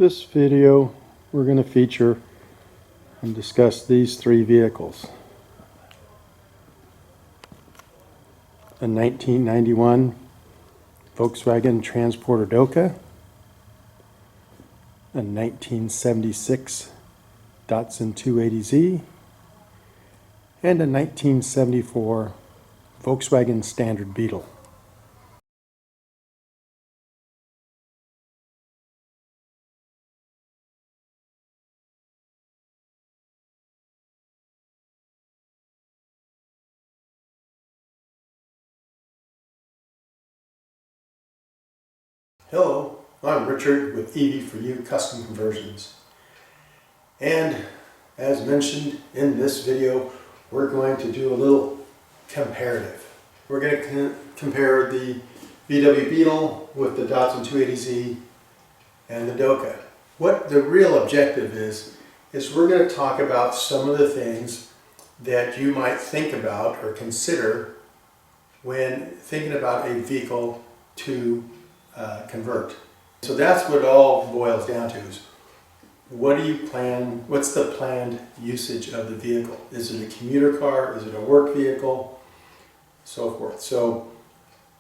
This video we're going to feature and discuss these three vehicles. A 1991 Volkswagen Transporter Doka, a 1976 Datsun 280Z, and a 1974 Volkswagen Standard Beetle. Hello, I'm Richard with EV4U Custom Conversions. And as mentioned in this video, we're going to do a little comparative. We're going to compare the VW Beetle with the Datsun 280Z and the Doka. What the real objective is we're going to talk about some of the things that you might think about or consider when thinking about a vehicle to convert. So that's what it all boils down to is what do you plan, what's the planned usage of the vehicle? Is it a commuter car? Is it a work vehicle? So forth. So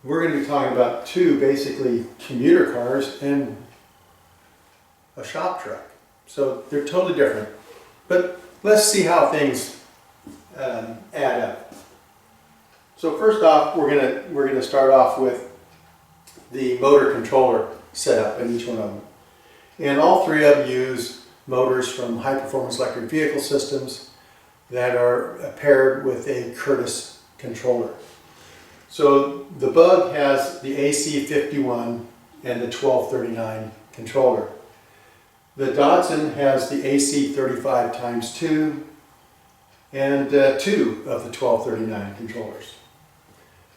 we're going to be talking about two basically commuter cars and a shop truck. So they're totally different. But let's see how things add up. So first off, we're going to start off with the motor controller setup in each one of them. And all three of them use motors from High Performance Electric Vehicle Systems that are paired with a Curtis controller. So the Bug has the AC51 and the 1239 controller. The Datsun has the AC35x2 and two of the 1239 controllers.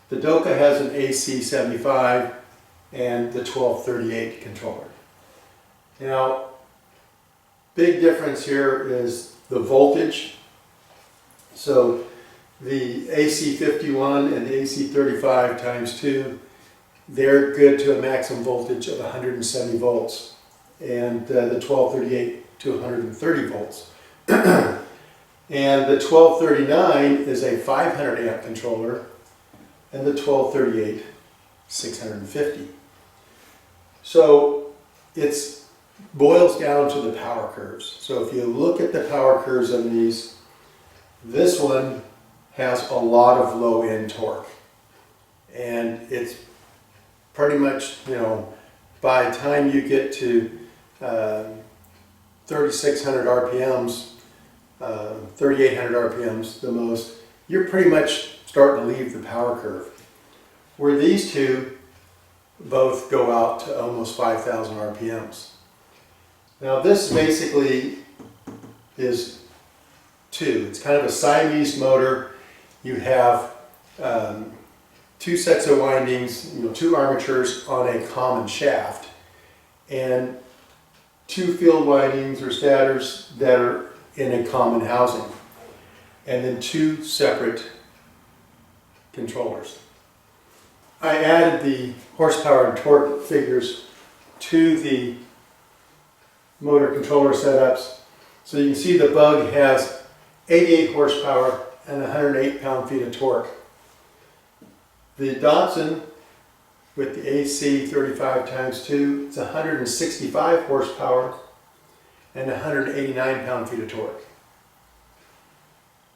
The Doka has an AC75 and the 1238 controller. Now, big difference here is the voltage. So the AC51 and the AC35x2, they're good to a maximum voltage of 170 volts, and the 1238 to 130 volts. And the 1239 is a 500 amp controller, and the 1238 650. So it boils down to the power curves. So if you look at the power curves on these, this one has a lot of low end torque. And it's pretty much, by the time you get to 3,600 RPMs, 3,800 RPMs the most, you're pretty much starting to leave the power curve. Where these two both go out to almost 5,000 RPMs. Now this basically is two. It's kind of a Siamese motor. You have two sets of windings, two armatures on a common shaft, and two field windings or stators that are in a common housing, and then two separate controllers. I added the horsepower and torque figures to the motor controller setups. So you can see the Bug has 88 horsepower and 108 pound-feet of torque. The Datsun with the AC35x2, it's 165 horsepower and 189 pound-feet of torque.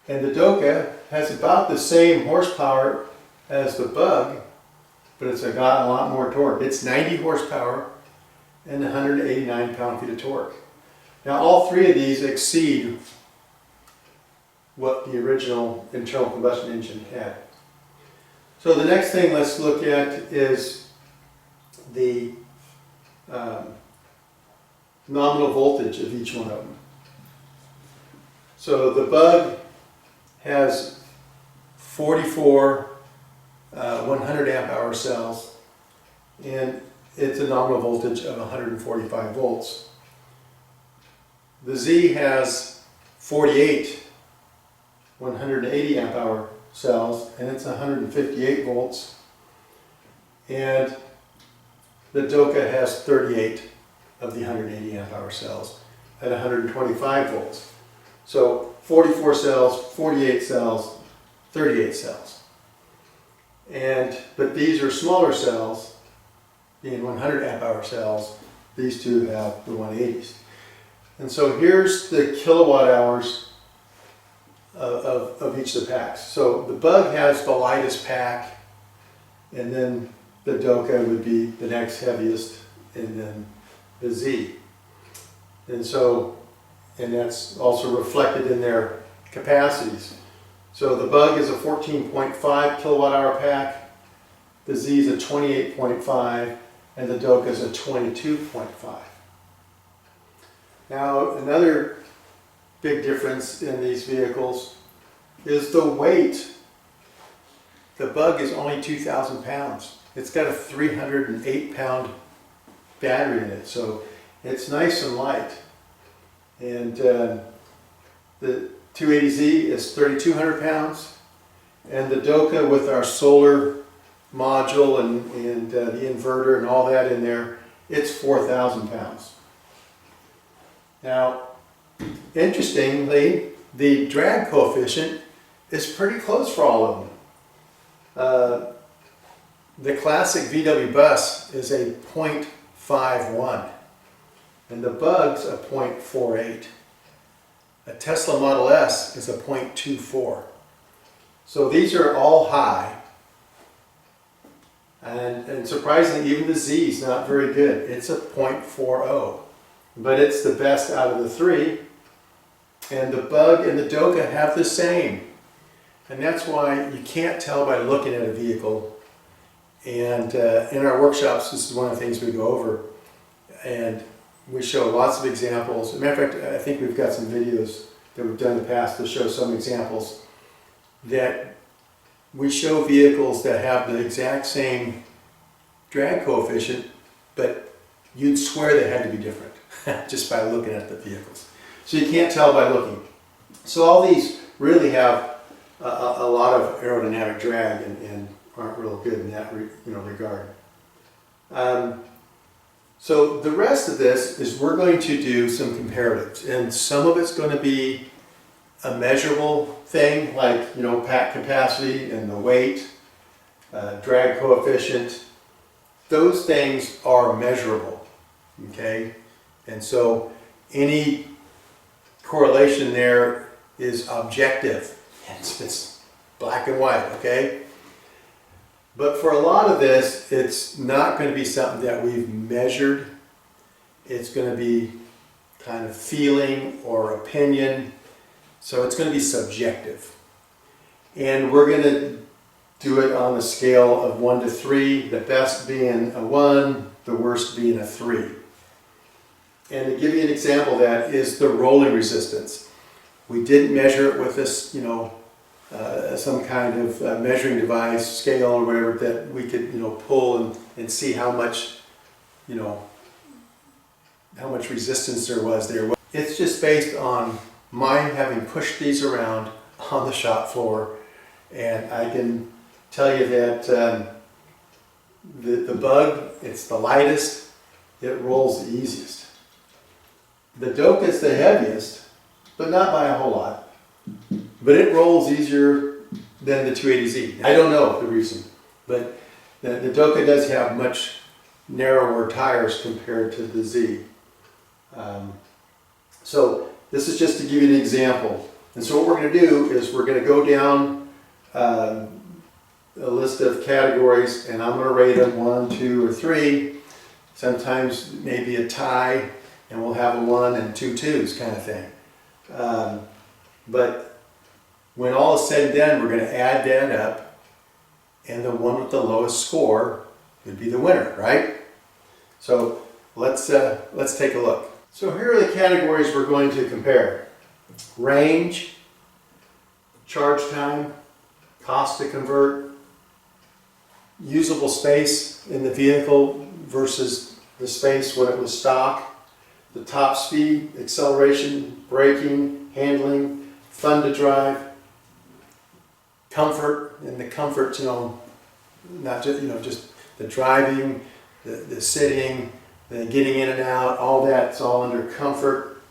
And the Doka has about the same horsepower as the Bug, but it's got a lot more torque. It's 90 horsepower and 189 pound-feet of torque. Now all three of these exceed what the original internal combustion engine had. So the next thing let's look at is the nominal voltage of each one of them. So the Bug has 44 100 amp hour cells, and it's a nominal voltage of 145 volts. The Z has 48 180 amp hour cells, and it's 158 volts. And the Doka has 38 of the 180 amp hour cells at 125 volts. So 44 cells, 48 cells, 38 cells. But these are smaller cells, being 100 amp hour cells. These two have the 180s. And so here's the kilowatt hours of each of the packs. So the Bug has the lightest pack, and then the Doka would be the next heaviest, and then the Z. And that's also reflected in their capacities. So the Bug is a 14.5 kilowatt hour pack, the Z is a 28.5, and the Doka is a 22.5. Now, another big difference in these vehicles is the weight. The Bug is only 2,000 pounds. It's got a 308 pound battery in it, so it's nice and light. And the 280Z is 3,200 pounds, and the Doka with our solar module and the inverter and all that in there, it's 4,000 pounds. Now, interestingly, the drag coefficient is pretty close for all of them. The classic VW bus is a 0.51, and the Bug's a 0.48. A Tesla Model S is a 0.24. So these are all high. And surprisingly, even the Z is not very good. It's a 0.40. But it's the best out of the three. And the Bug and the Doka have the same. And that's why you can't tell by looking at a vehicle. And in our workshops, this is one of the things we go over. And we show lots of examples. As a matter of fact, I think we've got some videos that we've done in the past to show some examples that we show vehicles that have the exact same drag coefficient, but you'd swear they had to be different just by looking at the vehicles. So you can't tell by looking. So all these really have a lot of aerodynamic drag and aren't real good in that regard. So the rest of this is we're going to do some comparatives, and some of it's going to be a measurable thing, like pack capacity and the weight, drag coefficient. Those things are measurable, okay? And so any correlation there is objective. It's black and white, okay? But for a lot of this, it's not going to be something that we've measured. It's going to be kind of feeling or opinion. So it's going to be subjective. And we're going to do it on a scale of 1 to 3, the best being a 1, the worst being a 3. And to give you an example of that is the rolling resistance. We didn't measure it with this, some kind of measuring device, scale or whatever that we could, pull and see how much, how much resistance there was there. It's just based on my having pushed these around on the shop floor, and I can tell you that the Bug, it's the lightest, it rolls the easiest. The Doka is the heaviest, but not by a whole lot. But it rolls easier than the 280Z. I don't know the reason, but the Doka does have much narrower tires compared to the Z. So this is just to give you an example. And so what we're going to do is we're going to go down a list of categories, and I'm going to rate them 1, 2, or 3. Sometimes maybe a tie, and we'll have a 1 and 2 2s kind of thing. But when all is said and done, we're going to add that up, and the one with the lowest score would be the winner, right? So let's take a look. So here are the categories we're going to compare: range, charge time, cost to convert, usable space in the vehicle versus the space when it was stock, the top speed, acceleration, braking, handling, fun to drive, comfort, and the comfort, not just, just the driving, the sitting, then getting in and out, all that's all under comfort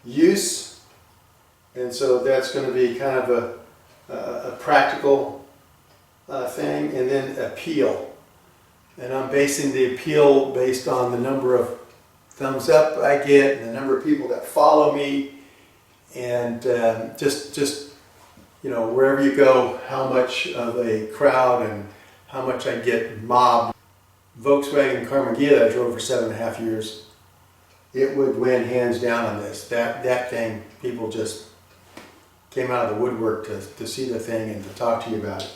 use. And so that's going to be kind of a practical thing. And then appeal. And I'm basing the appeal based on the number of thumbs up I get and the number of people that follow me. And just you know, wherever you go, how much of a crowd and how much I get mobbed. Volkswagen Carmageddon that I drove for 7.5 years, it would win hands down on this. That thing, people just came out of the woodwork to see the thing and to talk to you about it.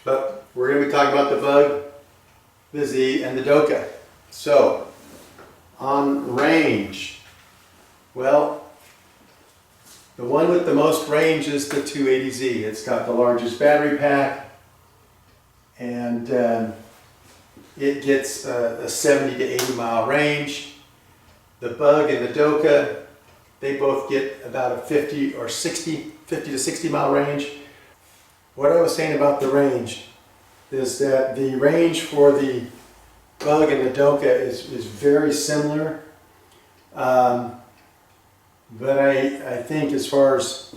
But we're going to be talking about the Bug, the Z, and the Doka. So, on range, well, the one with the most range is the 280Z. It's got the largest battery pack, and it gets a 70 to 80 mile range. The Bug and the Doka, they both get about a 50 to 60 mile range. What I was saying about the range is that the range for the Bug and the Doka is very similar. But I think as far as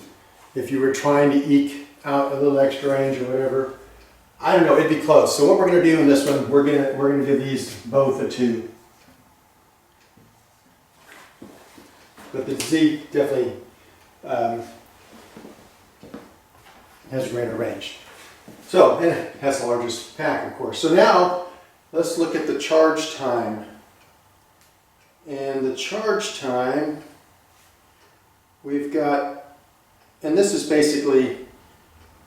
if you were trying to eke out a little extra range or whatever, I don't know, it'd be close. So what we're going to do in this one, we're going to give these both a 2. But the Z definitely has greater range. So, and it has the largest pack, of course. So now, let's look at the charge time. And the charge time, we've got, and this is basically,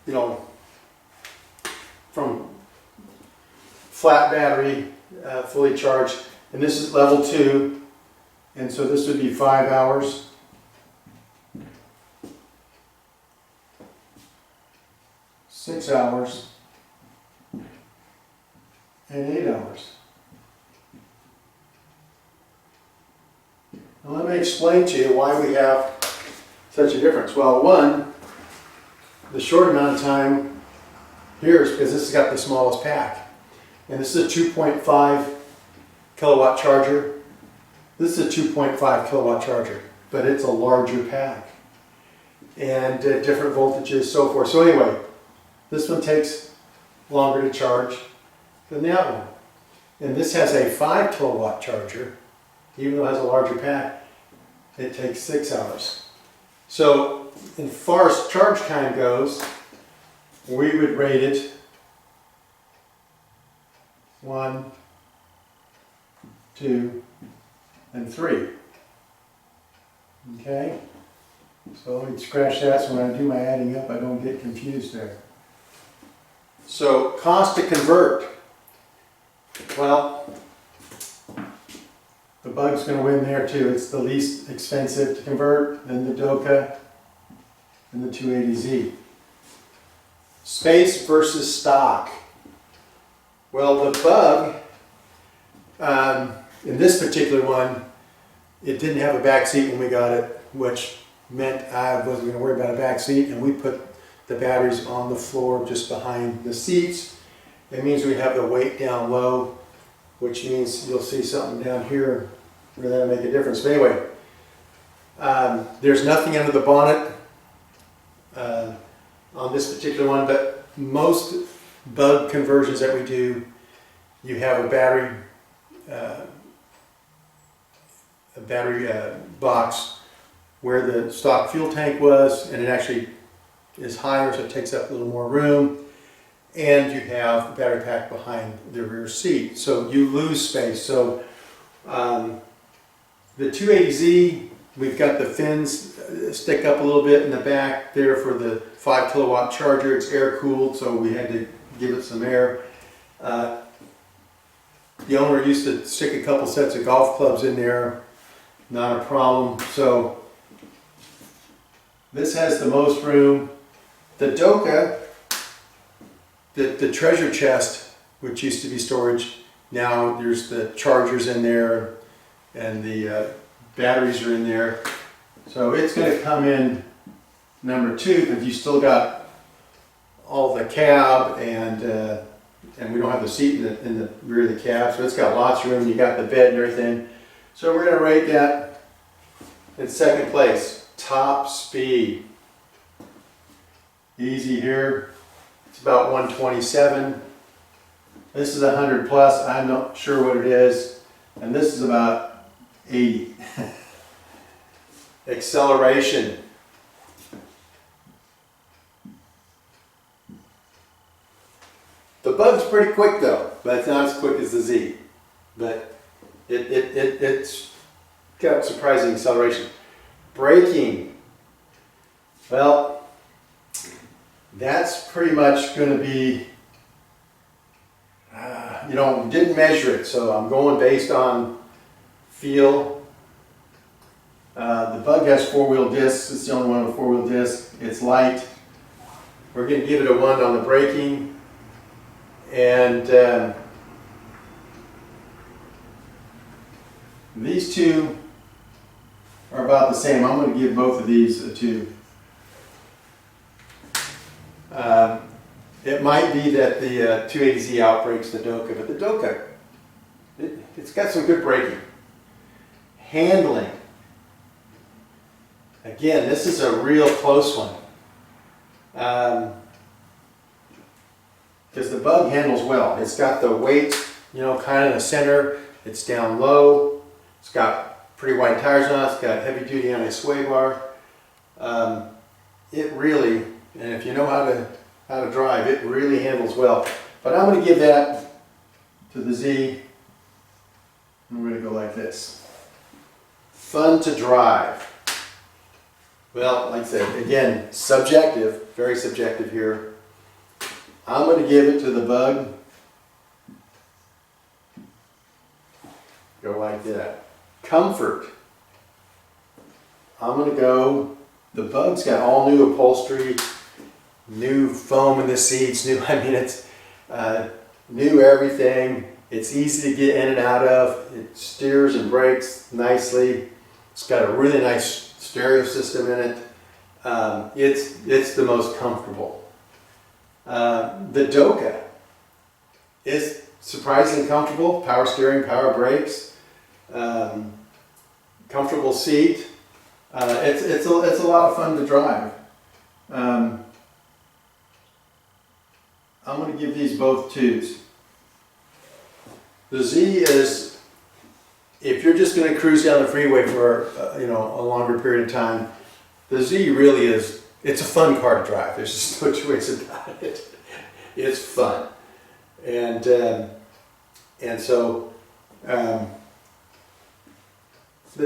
you know, from flat battery, fully charged, and this is level 2, and so this would be 5 hours. 6 hours, and 8 hours. Now let me explain to you why we have such a difference. Well, one, the short amount of time here is because this has got the smallest pack. And this is a 2.5 kilowatt charger. This is a 2.5 kilowatt charger, but it's a larger pack. And different voltages, so forth. So anyway, this one takes longer to charge than that one. And this has a 5 kilowatt charger. Even though it has a larger pack, it takes 6 hours. So, as far as charge time goes, we would rate it 1, 2, and 3. Okay? So let me scratch that so when I do my adding up I don't get confused there. So, cost to convert. Well, the Bug's going to win there too. It's the least expensive to convert, then the Doka, and the 280Z. Space versus stock. Well, the Bug, in this particular one, it didn't have a back seat when we got it, which meant I wasn't going to worry about a back seat, and we put the batteries on the floor just behind the seats. It means we have the weight down low, which means you'll see something down here where that'll make a difference. But anyway, there's nothing under the bonnet on this particular one, but most Bug conversions that we do, you have a battery box where the stock fuel tank was, and it actually is higher, so it takes up a little more room. And you have the battery pack behind the rear seat, so you lose space. So the 280Z, we've got the fins stick up a little bit in the back there for the 5 kilowatt charger. It's air cooled, so we had to give it some air. The owner used to stick a couple sets of golf clubs in there, not a problem. So this has the most room. The Doka, the treasure chest, which used to be storage, now there's the chargers in there and the batteries are in there. So it's going to come in number 2, because you still got all the cab and and we don't have the seat in the rear of the cab, so it's got lots of room. You got the bed and everything. So we're going to rate that in second place. Top speed. Easy here. It's about 127. This is 100 plus. I'm not sure what it is. And this is about 80. Acceleration. The Bug's pretty quick though, but it's not as quick as the Z. But it's got surprising acceleration. Braking. Well, that's pretty much going to be, didn't measure it, so I'm going based on feel. The Bug has four-wheel discs. It's the only one with four-wheel discs. It's light. We're going to give it a 1 on the braking. And these two are about the same. I'm going to give both of these a 2. It might be that the 280Z outbrakes the Doka, but the Doka, it's got some good braking. Handling. Again, this is a real close one. Because the Bug handles well. It's got the weight, kind of in the center. It's down low. It's got pretty wide tires on it. It's got heavy duty anti-sway bar. It really, and if you know how to drive, it really handles well. But I'm going to give that to the Z. And we're going to go like this. Fun to drive. Well, like I said, again, subjective, very subjective here. I'm going to give it to the Bug. Go like that. Comfort. I'm going to go, the Bug's got all new upholstery, new foam in the seats, it's new everything. It's easy to get in and out of. It steers and brakes nicely. It's got a really nice stereo system in it. It's the most comfortable. The Doka is surprisingly comfortable. Power steering, power brakes, comfortable seat. It's a lot of fun to drive. I'm going to give these both 2s. The Z is, if you're just going to cruise down the freeway for a longer period of time, the Z really is, it's a fun car to drive. There's just no two ways about it. It's fun. And so the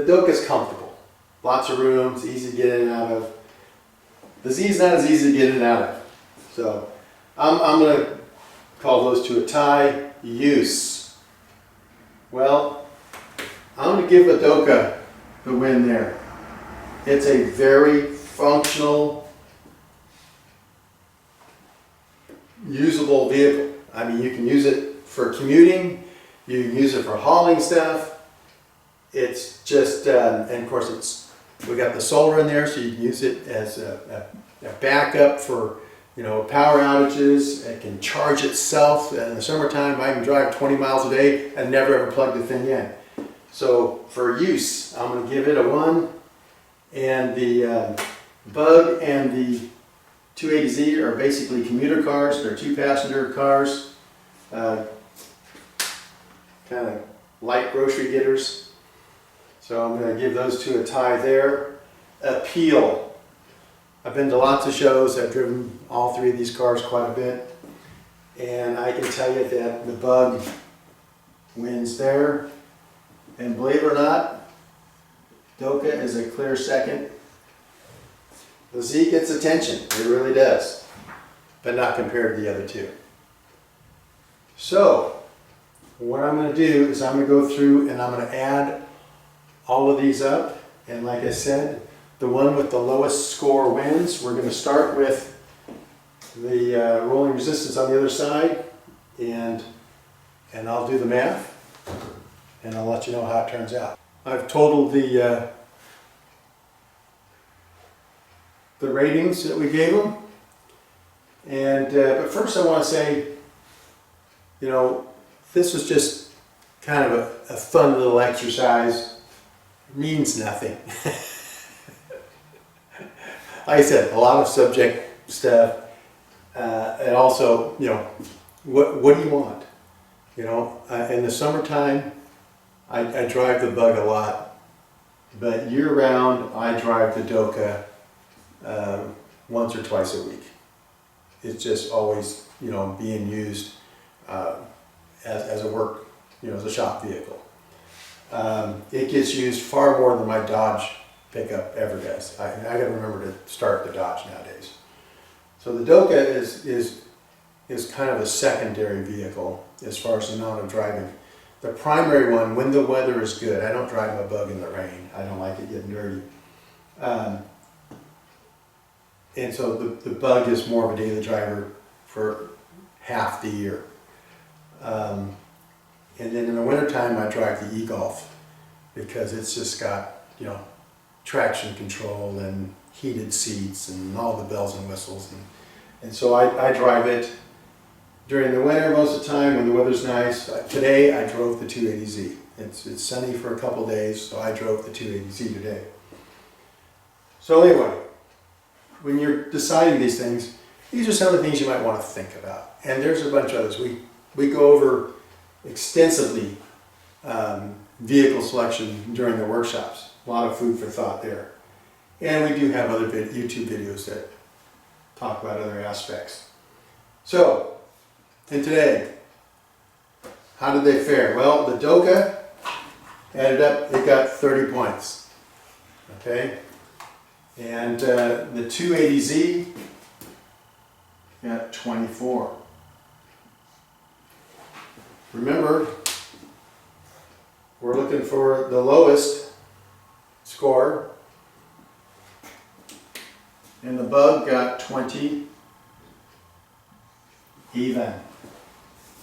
Doka is comfortable. Lots of room, it's easy to get in and out of. The Z is not as easy to get in and out of. So I'm going to call those 2 a tie. Use. Well, I'm going to give the Doka the win there. It's a very functional, usable vehicle. I mean, you can use it for commuting, you can use it for hauling stuff. It's just, and of course we got the solar in there, so you can use it as a backup for power outages. It can charge itself in the summertime. I can drive 20 miles a day and never ever plug the thing in. So for use, I'm going to give it a 1. And the Bug and the 280Z are basically commuter cars. They're 2-passenger cars, kind of light grocery getters. So I'm going to give those 2 a tie there. Appeal. I've been to lots of shows. I've driven all 3 of these cars quite a bit. And I can tell you that the Bug wins there. And believe it or not, Doka is a clear second. The Z gets attention, it really does, but not compared to the other 2. So, what I'm going to do is I'm going to go through and I'm going to add all of these up. And like I said, the one with the lowest score wins. We're going to start with the rolling resistance on the other side, and I'll do the math, and I'll let you know how it turns out. I've totaled the ratings that we gave them, and but first I want to say you know, this was just kind of a fun little exercise. It means nothing. Like I said, a lot of subject stuff, and also, you know, what do you want? You know, in the summertime, I drive the Bug a lot, but year-round, I drive the Doka once or twice a week. It's just always, you know, being used as a work, you know, as a shop vehicle. It gets used far more than my Dodge pickup ever does. I got to remember to start the Dodge nowadays. So the Doka is kind of a secondary vehicle as far as the amount of driving. The primary one, when the weather is good, I don't drive my Bug in the rain. I don't like it getting dirty. And so the Bug is more of a daily driver for half the year. And then in the wintertime, I drive the e-Golf because it's just got, you know, traction control and heated seats and all the bells and whistles. And so I drive it during the winter most of the time when the weather's nice. Today I drove the 280Z. It's sunny for a couple days, so I drove the 280Z today. So anyway, when you're deciding these things, these are some of the things you might want to think about. And there's a bunch of others. We go over extensively vehicle selection during the workshops. A lot of food for thought there. And we do have other YouTube videos that talk about other aspects. So, and today, how did they fare? Well, the Doka added up, it got 30 points. Okay? And the 280Z got 24. Remember, we're looking for the lowest score, and the Bug got 20 even.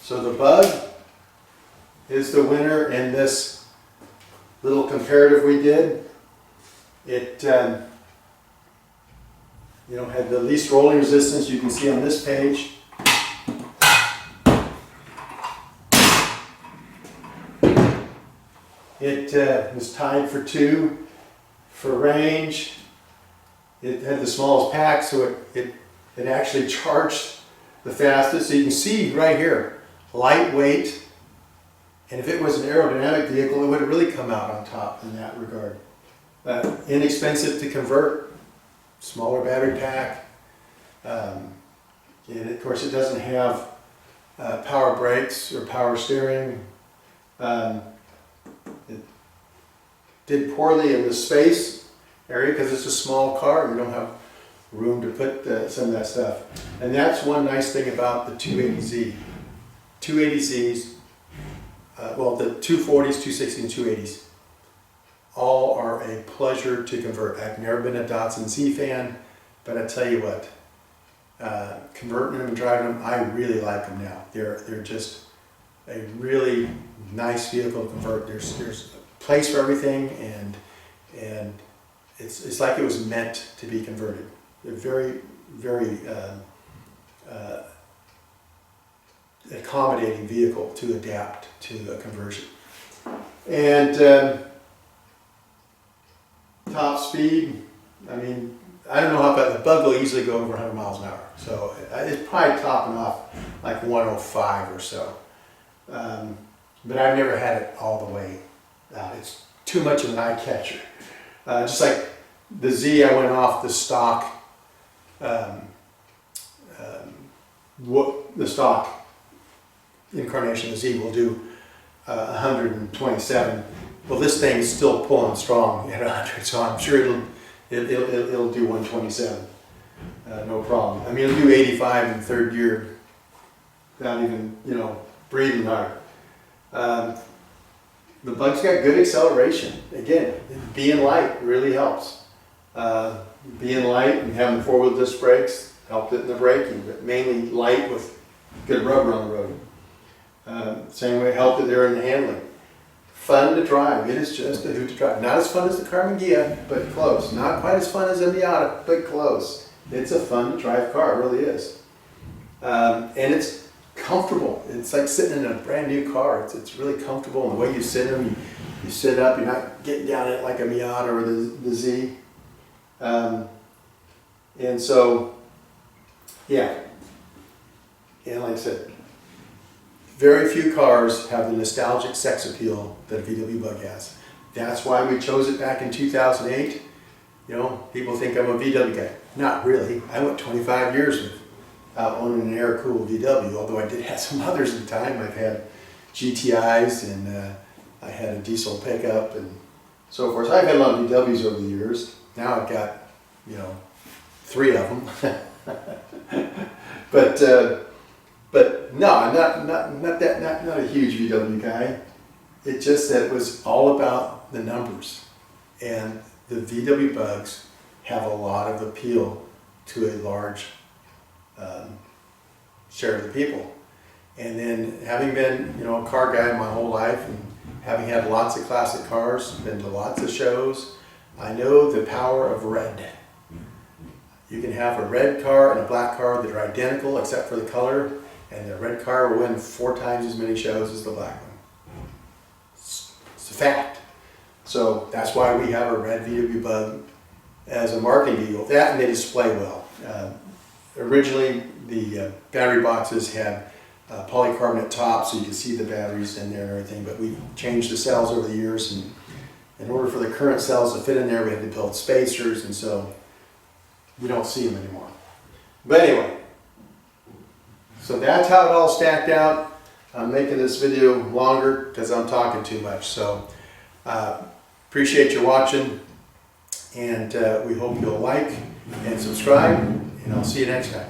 So the Bug is the winner in this little comparative we did. It you know, had the least rolling resistance you can see on this page. It was tied for 2 for range. It had the smallest pack, so it actually charged the fastest. So you can see right here, lightweight. And if it was an aerodynamic vehicle, it would have really come out on top in that regard. Inexpensive to convert, smaller battery pack. And of course, it doesn't have power brakes or power steering. It did poorly in the space area because it's a small car. You don't have room to put some of that stuff. And that's one nice thing about the 280Z. 280Zs, well, the 240s, 260s, and 280s, all are a pleasure to convert. I've never been a Datsun Z fan, but I tell you what, converting them and driving them, I really like them now. They're just a really nice vehicle to convert. There's a place for everything, and it's like it was meant to be converted. They're very, very accommodating vehicle to adapt to a conversion. And top speed, I mean, I don't know how fast. The Bug will easily go over 100 miles an hour. So it's probably topping off like 105 or so. But I've never had it all the way out. It's too much of an eye catcher. Just like the Z, I went off the stock, the stock incarnation of the Z will do 127. Well, this thing is still pulling strong at 100, so I'm sure it'll do 127. No problem. I mean, it'll do 85 in third gear without even, you know, breathing hard. The Bug's got good acceleration. Again, being light really helps. Being light and having 4-wheel disc brakes helped it in the braking, but mainly light with good rubber on the road. Same way it helped it there in the handling. Fun to drive. It is just a hoot to drive. Not as fun as the Karmann Ghia, but close. Not quite as fun as the Miata, but close. It's a fun to drive car. It really is. And it's comfortable. It's like sitting in a brand new car. It's really comfortable, and the way you sit them, you sit up, you're not getting down in it like a Miata or the Z. And so, yeah. And like I said, very few cars have the nostalgic sex appeal that a VW Bug has. That's why we chose it back in 2008. You know, people think I'm a VW guy. Not really. I went 25 years with owning an air-cooled VW, although I did have some others at the time. I've had GTIs, and I had a diesel pickup and so forth. So I've had a lot of VWs over the years. Now I've got, you know, 3 of them. But no, I'm not a huge VW guy. It's just that it was all about the numbers, and the VW Bugs have a lot of appeal to a large share of the people. And then having been, you know, a car guy my whole life, and having had lots of classic cars, been to lots of shows, I know the power of red. You can have a red car and a black car that are identical except for the color, and the red car will win 4 times as many shows as the black one. It's a fact. So that's why we have a red VW Bug as a marketing vehicle. That, and they display well. Originally, the battery boxes had polycarbonate tops, so you can see the batteries in there and everything, but we changed the cells over the years, and in order for the current cells to fit in there, we had to build spacers, and so we don't see them anymore. But anyway, so that's how it all stacked out. I'm making this video longer because I'm talking too much. So appreciate you watching, and we hope you'll like and subscribe, and I'll see you next time.